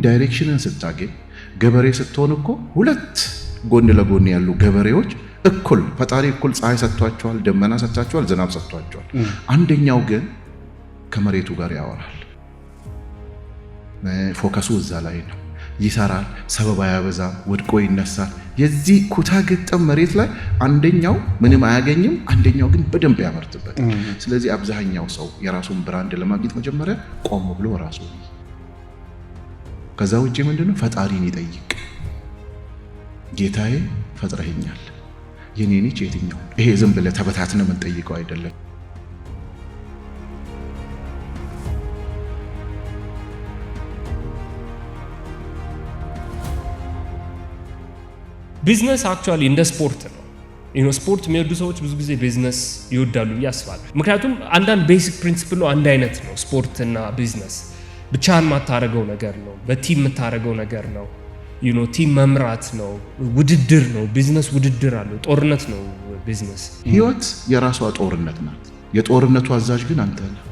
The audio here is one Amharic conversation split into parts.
ዳይሬክሽንን ስታገኝ ገበሬ ስትሆን እኮ ሁለት ጎን ለጎን ያሉ ገበሬዎች እኩል ፈጣሪ እኩል ፀሐይ ሰጥቷቸዋል፣ ደመና ሰጥቷቸዋል፣ ዝናብ ሰጥቷቸዋል። አንደኛው ግን ከመሬቱ ጋር ያወራል። ፎከሱ እዛ ላይ ነው። ይሰራል፣ ሰበብ አያበዛም፣ ወድቆ ይነሳል። የዚህ ኩታ ገጠም መሬት ላይ አንደኛው ምንም አያገኝም፣ አንደኛው ግን በደንብ ያመርትበት። ስለዚህ አብዛኛው ሰው የራሱን ብራንድ ለማግኘት መጀመሪያ ቆም ብሎ ራሱ ከዛ ውጪ ምንድነው ፈጣሪን ይጠይቅ። ጌታዬ ፈጥረኸኛል፣ የኔ ነች የትኛው? ይሄ ዝም ብለህ ተበታትነ የምትጠይቀው አይደለም። ቢዝነስ አክቹአሊ እንደ ስፖርት ነው። ስፖርት የሚወዱ ሰዎች ብዙ ጊዜ ቢዝነስ ይወዳሉ ብዬ አስባለሁ። ምክንያቱም አንዳንድ ቤሲክ ፕሪንሲፕሉ አንድ አይነት ነው። ስፖርትና ቢዝነስ ብቻህን የማታረገው ነገር ነው፣ በቲም የምታረገው ነገር ነው። ቲም መምራት ነው፣ ውድድር ነው። ቢዝነስ ውድድር አለው፣ ጦርነት ነው ቢዝነስ። ህይወት የራሷ ጦርነት ናት። የጦርነቱ አዛዥ ግን አንተ ነህ።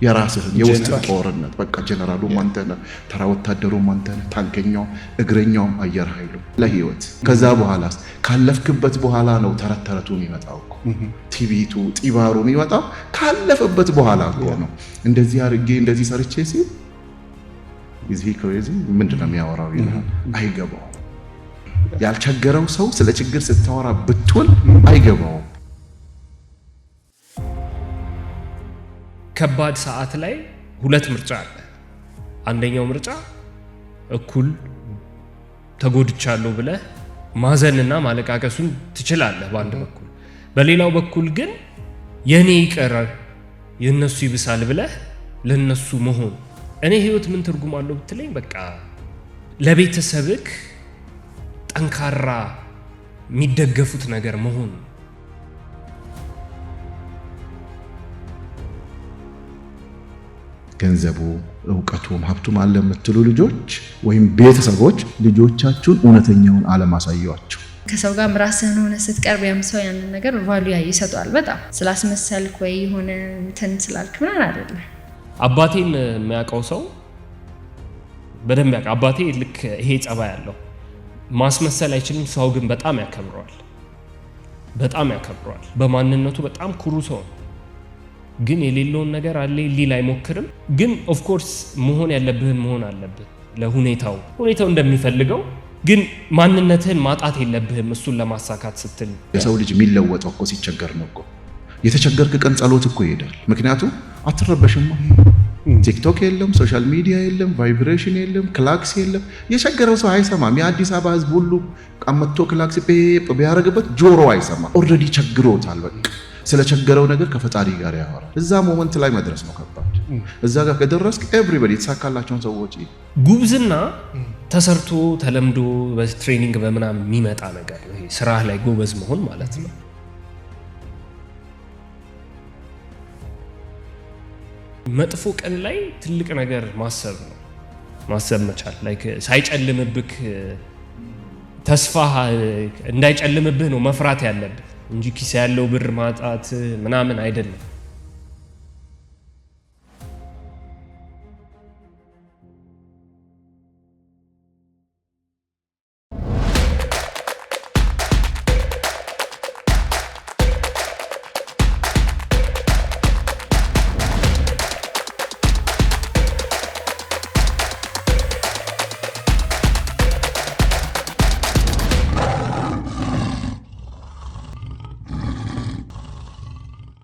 የራስህን የውስጥ ጦርነት በቃ ጀነራሉ አንተ ነህ፣ ተራ ወታደሩ አንተ ነህ፣ ታንከኛው፣ እግረኛው፣ አየር ኃይሉ ለህይወት። ከዛ በኋላስ ካለፍክበት በኋላ ነው ተረት ተረቱ የሚመጣው እኮ ቲቪቱ ጢባሩ የሚመጣው ካለፈበት በኋላ እኮ ነው። እንደዚህ አድርጌ እንደዚህ ሰርቼ ሲል እዚህ ክሬዚ ምንድነው የሚያወራው ይላል። አይገባው። ያልቸገረው ሰው ስለ ችግር ስታወራ ብትውል አይገባው። ከባድ ሰዓት ላይ ሁለት ምርጫ አለ። አንደኛው ምርጫ እኩል ተጎድቻለሁ ብለህ ማዘንና ማለቃቀሱን ትችላለህ በአንድ በኩል። በሌላው በኩል ግን የኔ ይቀር የነሱ ይብሳል ብለህ ለነሱ መሆን። እኔ ህይወት ምን ትርጉም አለው ብትለኝ፣ በቃ ለቤተሰብክ ጠንካራ የሚደገፉት ነገር መሆን። ገንዘቡ ዕውቀቱም ሀብቱም አለ የምትሉ ልጆች ወይም ቤተሰቦች ልጆቻችሁን እውነተኛውን ዓለም አሳዩአቸው። ከሰው ጋር ራስህን ሆነ ስትቀርብ ያም ሰው ያንን ነገር ቫልዩ ይሰጣል። በጣም ስላስመሰልክ ወይ የሆነ እንትን ስላልክ ምናምን አይደለም። አባቴን የሚያውቀው ሰው በደንብ ያውቃል። አባቴ ልክ ይሄ ጸባይ ያለው ማስመሰል አይችልም። ሰው ግን በጣም ያከብረዋል፣ በጣም ያከብረዋል። በማንነቱ በጣም ኩሩ ሰው ነው። ግን የሌለውን ነገር አለ ሊል አይሞክርም። ግን ኦፍ ኮርስ መሆን ያለብህን መሆን አለብህ ለሁኔታው እንደሚፈልገው። ግን ማንነትህን ማጣት የለብህም እሱን ለማሳካት ስትል። የሰው ልጅ የሚለወጠው እኮ ሲቸገር ነው እኮ። የተቸገርክ ቀን ጸሎት እኮ ይሄዳል። ምክንያቱም አትረበሽማ። ቲክቶክ የለም፣ ሶሻል ሚዲያ የለም፣ ቫይብሬሽን የለም፣ ክላክስ የለም። የቸገረው ሰው አይሰማም። የአዲስ አበባ ህዝብ ሁሉ ቀመቶ ክላክስ ቢያደርግበት ጆሮ አይሰማም። ኦልሬዲ ቸግሮታል። በቃ ስለቸገረው ነገር ከፈጣሪ ጋር ያወራል። እዛ ሞመንት ላይ መድረስ ነው ከባድ። እዛ ጋር ከደረስክ ኤቭሪባዲ የተሳካላቸውን ሰዎች ጉብዝና ተሰርቶ ተለምዶ በትሬኒንግ በምናምን የሚመጣ ነገር ነው። ስራ ላይ ጎበዝ መሆን ማለት ነው። መጥፎ ቀን ላይ ትልቅ ነገር ማሰብ ነው፣ ማሰብ መቻል። ላይክ ሳይጨልምብክ ተስፋ እንዳይጨልምብህ ነው መፍራት ያለብህ እንጂ ኪስ ያለው ብር ማጣት ምናምን አይደለም።